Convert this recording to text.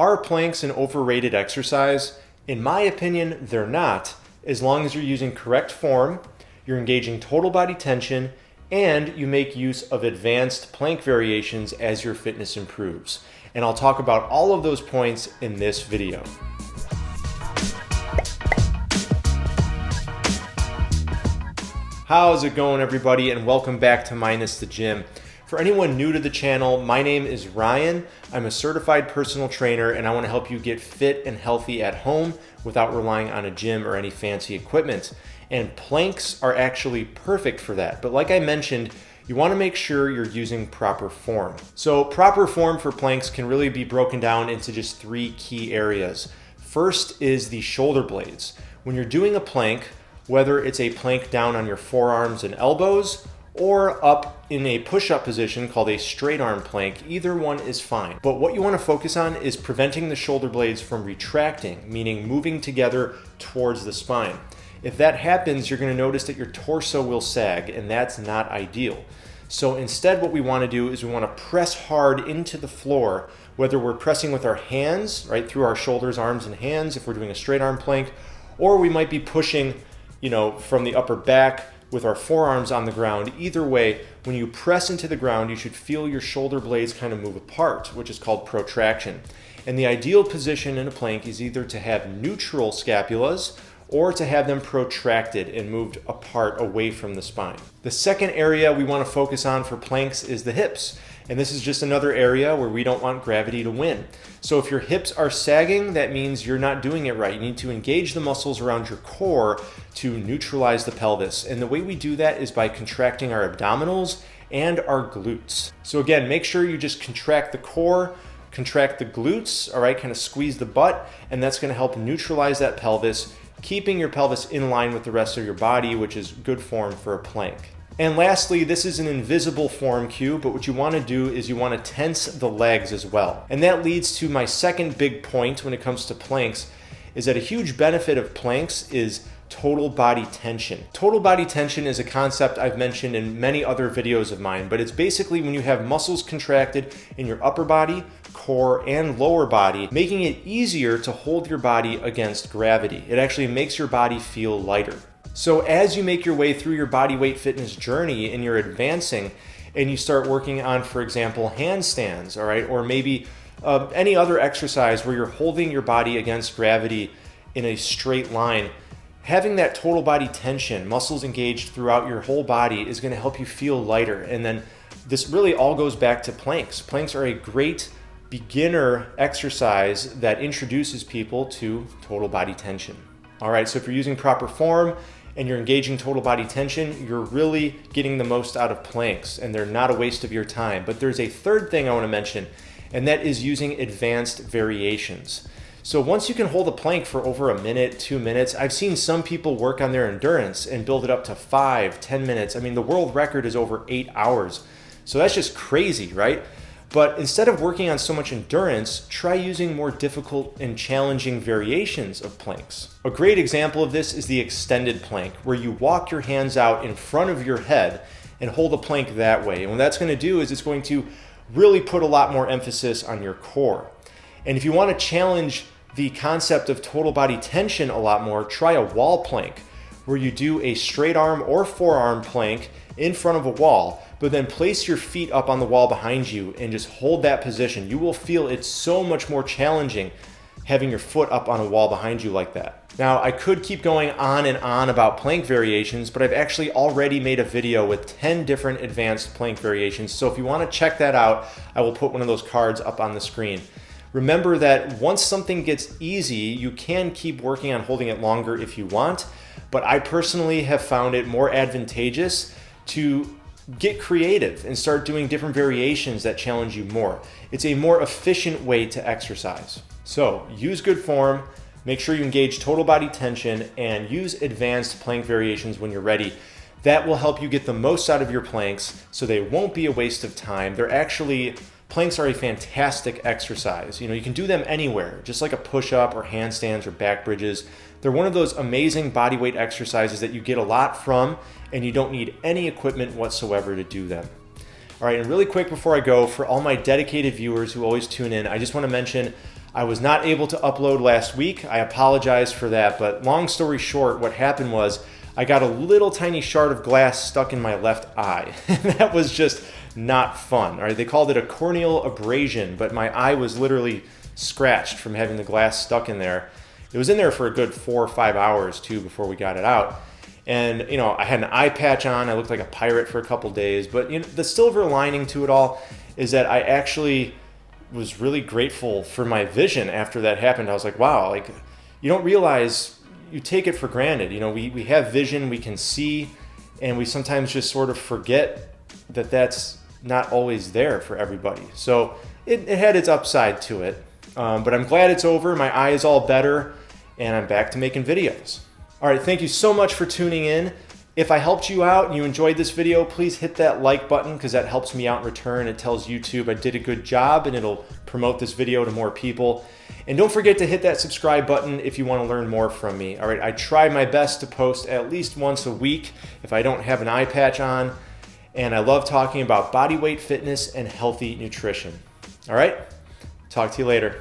Are planks an overrated exercise? In my opinion, they're not, as long as you're using correct form, you're engaging total body tension, and you make use of advanced plank variations as your fitness improves. And I'll talk about all of those points in this video. How's it going, everybody, and welcome back to Minus the Gym. For anyone new to the channel, my name is Ryan. I'm a certified personal trainer, and I want to help you get fit and healthy at home without relying on a gym or any fancy equipment. And planks are actually perfect for that. But like I mentioned, you want to make sure you're using proper form. So proper form for planks can really be broken down into just three key areas. First is the shoulder blades. When you're doing a plank, whether it's a plank down on your forearms and elbows or up in a push-up position called a straight arm plank, either one is fine. But what you want to focus on is preventing the shoulder blades from retracting, meaning moving together towards the spine. If that happens, you're going to notice that your torso will sag, and that's not ideal. So instead, what we want to do is we want to press hard into the floor, whether we're pressing with our hands, right, through our shoulders, arms, and hands, if we're doing a straight arm plank, or we might be pushing, from the upper back with our forearms on the ground. Either way, when you press into the ground, you should feel your shoulder blades kind of move apart, which is called protraction. And the ideal position in a plank is either to have neutral scapulas or to have them protracted and moved apart away from the spine. The second area we want to focus on for planks is the hips. And this is just another area where we don't want gravity to win. So if your hips are sagging, that means you're not doing it right. You need to engage the muscles around your core to neutralize the pelvis. And the way we do that is by contracting our abdominals and our glutes. So again, make sure you just contract the core, contract the glutes, all right, kind of squeeze the butt, and that's going to help neutralize that pelvis, keeping your pelvis in line with the rest of your body, which is good form for a plank. And lastly, this is an invisible form cue, but what you want to do is you want to tense the legs as well. And that leads to my second big point when it comes to planks, is that a huge benefit of planks is total body tension. Total body tension is a concept I've mentioned in many other videos of mine, but it's basically when you have muscles contracted in your upper body, core, and lower body, making it easier to hold your body against gravity. It actually makes your body feel lighter. So as you make your way through your body weight fitness journey and you're advancing and you start working on, for example, handstands, all right, or maybe any other exercise where you're holding your body against gravity in a straight line, having that total body tension, muscles engaged throughout your whole body is going to help you feel lighter. And then this really all goes back to planks. Planks are a great beginner exercise that introduces people to total body tension. All right, so if you're using proper form and you're engaging total body tension, you're really getting the most out of planks, and they're not a waste of your time. But there's a third thing I want to mention, and that is using advanced variations. So once you can hold a plank for over a minute, 2 minutes, I've seen some people work on their endurance and build it up to 5, 10 minutes. I mean, the world record is over 8 hours. So that's just crazy, right? But instead of working on so much endurance, try using more difficult and challenging variations of planks. A great example of this is the extended plank, where you walk your hands out in front of your head and hold a plank that way. And what that's going to do is it's going to really put a lot more emphasis on your core. And if you want to challenge the concept of total body tension a lot more, try a wall plank, where you do a straight arm or forearm plank in front of a wall, but then place your feet up on the wall behind you and just hold that position. You will feel it's so much more challenging having your foot up on a wall behind you like that. Now, I could keep going on and on about plank variations, but I've actually already made a video with 10 different advanced plank variations. So if you want to check that out, I will put one of those cards up on the screen. Remember that once something gets easy, you can keep working on holding it longer if you want, but I personally have found it more advantageous to get creative and start doing different variations that challenge you more. It's a more efficient way to exercise. So use good form, make sure you engage total body tension, and use advanced plank variations when you're ready. That will help you get the most out of your planks, so they won't be a waste of time. Planks are a fantastic exercise. You can do them anywhere, just like a push-up or handstands or back bridges. They're one of those amazing bodyweight exercises that you get a lot from, and you don't need any equipment whatsoever to do them. All right, and really quick before I go, for all my dedicated viewers who always tune in, I just want to mention I was not able to upload last week. I apologize for that, but long story short, what happened was I got a little tiny shard of glass stuck in my left eye. That was just not fun. All right, they called it a corneal abrasion, but my eye was literally scratched from having the glass stuck in there. It was in there for a good 4 or 5 hours too before we got it out. And I had an eye patch on. I looked like a pirate for a couple days. But the silver lining to it all is that I actually was really grateful for my vision after that happened. I was like, wow, like you don't realize, you take it for granted. We have vision, we can see, and we sometimes just sort of forget that that's not always there for everybody. So it had its upside to it. But I'm glad it's over. My eye is all better, and I'm back to making videos. All right, thank you so much for tuning in. If I helped you out and you enjoyed this video, please hit that like button because that helps me out in return. It tells YouTube I did a good job and it'll promote this video to more people. And don't forget to hit that subscribe button if you want to learn more from me. All right, I try my best to post at least once a week if I don't have an eye patch on. And I love talking about body weight fitness and healthy nutrition. All right, talk to you later.